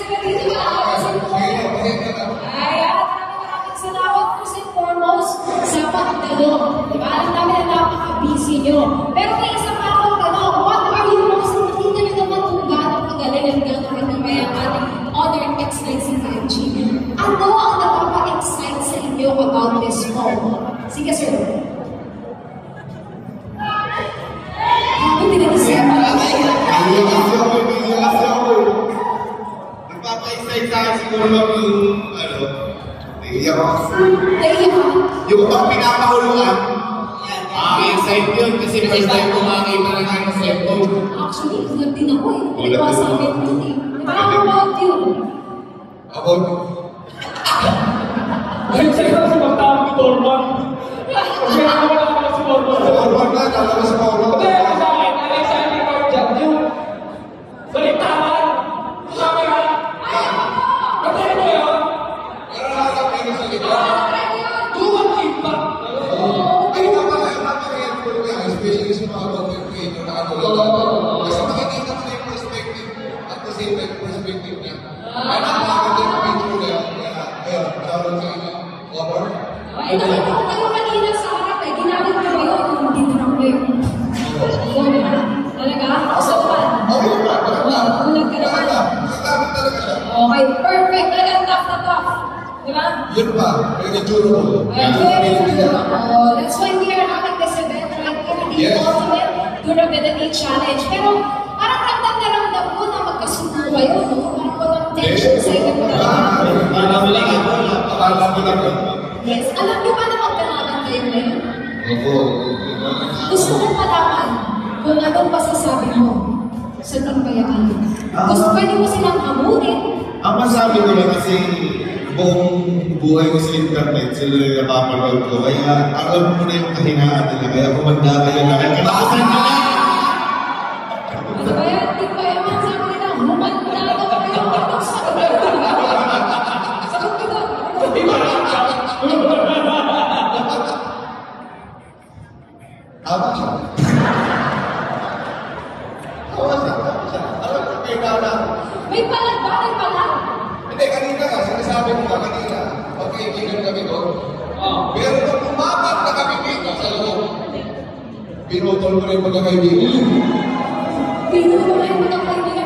ka dito na nakapansin ko. Ayan, maraming salamat first and foremost sa pagtanong. Diba? Alam namin na napaka-busy nyo. Pero may isa pa akong tanong, what are you most nakita nyo naman kung gano'ng kagaling at gano'ng katabay ang ating other X95G? Ano ang nakapa-excite sa inyo about this phone? Sige, sir. Hindi nagpapa-excite sa akin siguro lang yung pag pinapahuluan, excite yun kasi first time ko makakita na kayo sa cellphone. Actually, ulat din ako eh. Ito sa akin yun eh. How about you? About you? Excite ako sa magtawag ni Torban. Kasi wala ako si Torban. Torban na, kala ko sa Torban. Hindi, sa akin, exciting part dyan. Yung baliktaran. Sabi ka, natry mo yun. Pero nakakapin ko sa likod. Duwag iba. Ay, napaka-real ko niya, especially sa mga content creator na ano lang. Kasi makikita mo na yung perspective at the same time perspective niya. Ay, napakaganda yung picture niya. Kaya, shoutout sa inyo. Over. Ay, nakita ko kayo kanina sa harap eh. Ginamit ko kayo kung dinrap ko yung phone. Talaga? Usapan? Okay, ba? Ulag ka naman. Nagamit talaga siya. Okay, perfect. Talagang tough na tough. Diba? Yun pa, very durable. That's why we are having this event, right? The Ultimate Durability Challenge. Pero parang ramdam na ramdam ko na magkasundo kayo, no? Parang walang tension sa inyo. Alam mo lang ako. Alam mo lang ako. Yes. Alam niyo ba na magkalaban kayo ngayon? Opo. Gusto kong malaman kung anong masasabi mo sa Timpayaan. Gusto pwede mo silang hamunin. Ang masabi ko lang kasi buong buhay ko sa internet, sila yung napapanood ko. Kaya alam mo na yung kahinaan nila. Kaya kumanda kayo na kayo. Kalakasan nyo na! Ano ba yan? Timpayaan sabi nila, humanda daw kayo. Anong sabi? Sabi ko daw. Tama siya. Tama siya. Alam ko kayo na. May palag ba? May palag? Hindi, kanina ka. Sinasabi ko ka kanina. Pagkaibigan kami doon. Pero nung umabot na kami dito sa loob, pinutol ko na yung pagkakaibigan. Pinutol na yung pagkakaibigan.